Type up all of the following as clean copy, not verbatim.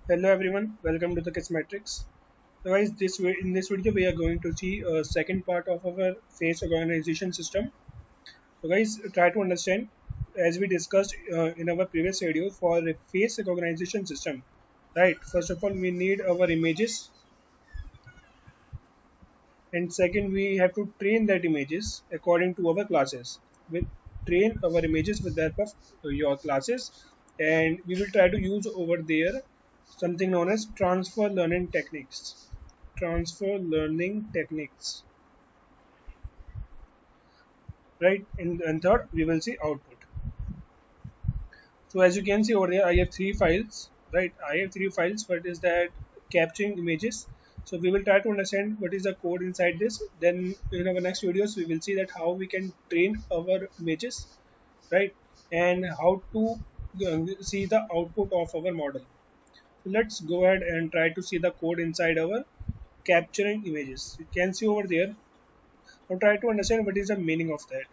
Hello everyone, welcome to the CrispMetrics. So guys, in this video we are going to see a second part of our face organization system. So guys, try to understand as we discussed in our previous video for a face recognition system. Right, first of all we need our images, and second we have to train that images according to our classes. We train our images with the help of your classes, and we will try to use over there something known as transfer learning techniques, right? And third we will see output. So as you can see over there, I have three files, right? I have three files. What is that? Capturing images. So we will try to understand what is the code inside this. Then in our next videos, we will see that how we can train our images, right? And how to see the output of our model. So let's go ahead and try to see the code inside our capturing images. You can see over there. Now try to understand what is the meaning of that.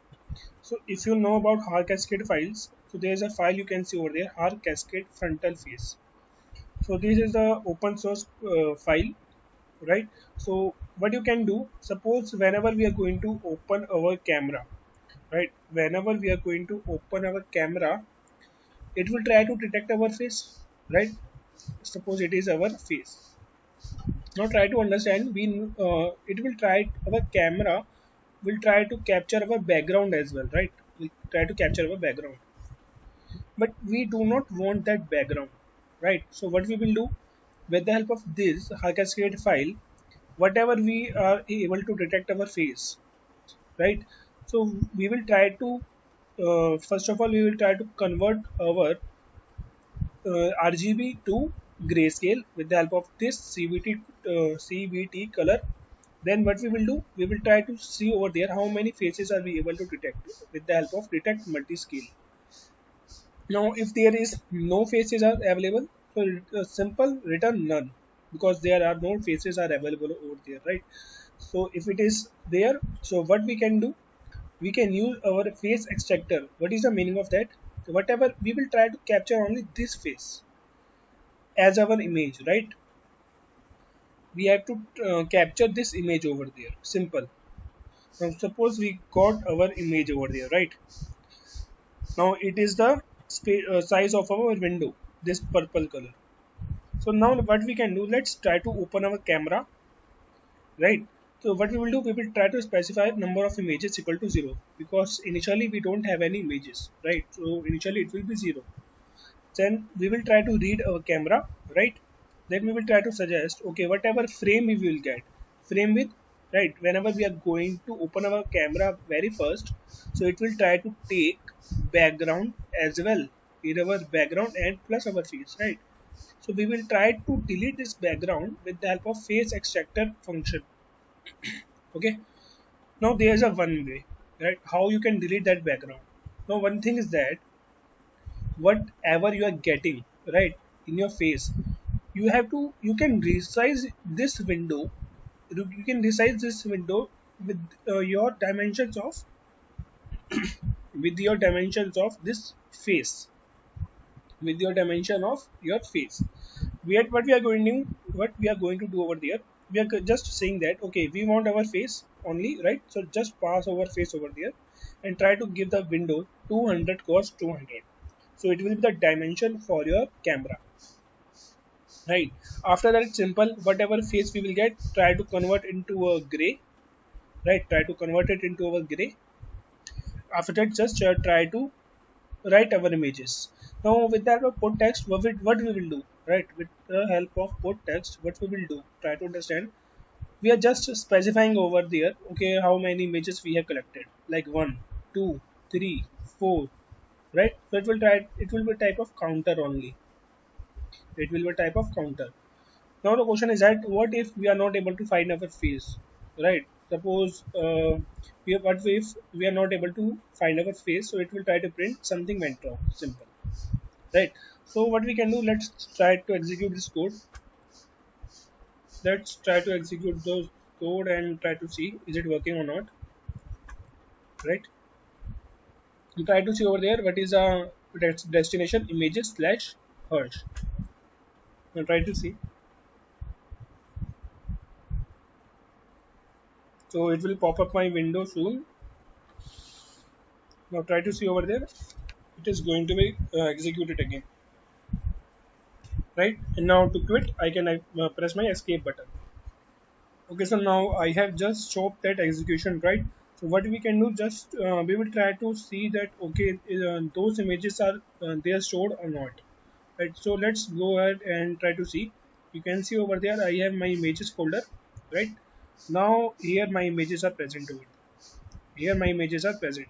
So if you know about har cascade files, so there is a file you can see over there, har cascade frontal face. So this is the open source file, right? So what you can do, suppose whenever we are going to open our camera, right? Whenever we are going to open our camera, it will try to detect our face, right? Suppose it is our face. Now try to understand. It will try our camera will try to capture our background as well, right? We try to capture our background, but we do not want that background, right? So what we will do, with the help of this cascade file, whatever we are able to detect our face, right? So we will try to first of all we will try to convert our RGB to grayscale with the help of this CVT color. Then what we will do, we will try to see over there how many faces are we able to detect with the help of detect multi-scale. Now, if there is no faces are available, so simple return none, because there are no faces are available over there, right? So if it is there, so what we can do, we can use our face extractor. What is the meaning of that? So whatever we will try to capture only this face as our image, right? We have to capture this image over there. Simple. Now suppose we got our image over there, right? Now it is the size of our window, this purple color. So now what we can do, let's try to open our camera, right? So what we will do, we will try to specify number of images equal to 0, because initially we don't have any images, right? So initially it will be 0. Then we will try to read our camera, right? Then we will try to suggest, okay, whatever frame we will get, frame with, right? Whenever we are going to open our camera very first, so it will try to take background as well, in our background and plus our face, right? So we will try to delete this background with the help of face extractor function. Okay. Now there's a one way, right? How you can delete that background. Now one thing is that whatever you are getting, right, in your face, you can resize this window. You can resize this window with your dimensions of this face, with your dimension of your face. What we are going to do over there, we are just saying that okay, we want our face only, right? So just pass our face over there and try to give the window 200 cos 200. So it will be the dimension for your camera, right? After that, it's simple. Whatever face we will get, try to convert into a gray, right? Try to convert it into our gray. After that, just try to write our images. Now with that put text, what we will do, right? With the help of put text, what we will do, try to understand. We are just specifying over there, okay, how many images we have collected, like 1, 2, 3, 4, right? So it will be type of counter only. It will be type of counter. Now the question is that what if we are not able to find our face, right? Suppose what if we are not able to find our face, so it will try to print something went wrong. Simple, right? So what we can do, let's try to execute this code. Let's try to execute those code and try to see is it working or not, right? You try to see over there what is a destination images slash hash. Now try to see. So it will pop up my window soon. Now try to see over there. It is going to be executed again, right? And now to quit, I can press my escape button. Okay, so now I have just stopped that execution, right? So what we can do, just we will try to see that okay, those images are they are stored or not, right? So let's go ahead and try to see. You can see over there I have my images folder, right? Now here my images are present over. Here my images are present,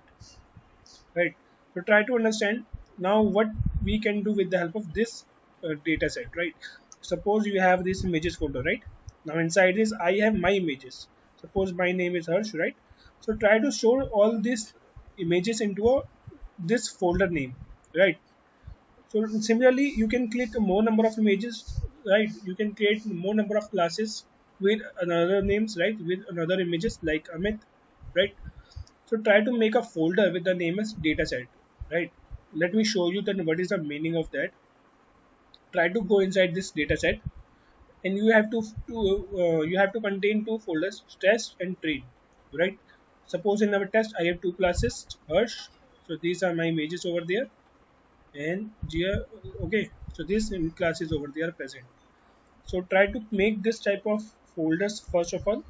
right? So try to understand now what we can do with the help of this data set, right? Suppose you have this images folder, right? Now inside this I have my images. Suppose my name is Harsh, right? So try to store all these images into this folder name, right? So similarly you can click more number of images, right? You can create more number of classes with another names, right? With another images like Amit, right? So try to make a folder with the name as dataset, right? Let me show you then what is the meaning of that. Try to go inside this dataset, and you have to contain two folders: test and train, right? Suppose in our test I have two classes, Harsh. So these are my images over there, and Gia. Okay, so these classes over there are present. So try to make this type of folders first of all.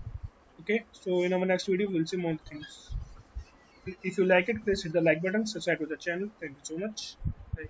Okay, so in our next video we'll see more things. If you like it, please hit the like button, subscribe to the channel. Thank you so much. Bye.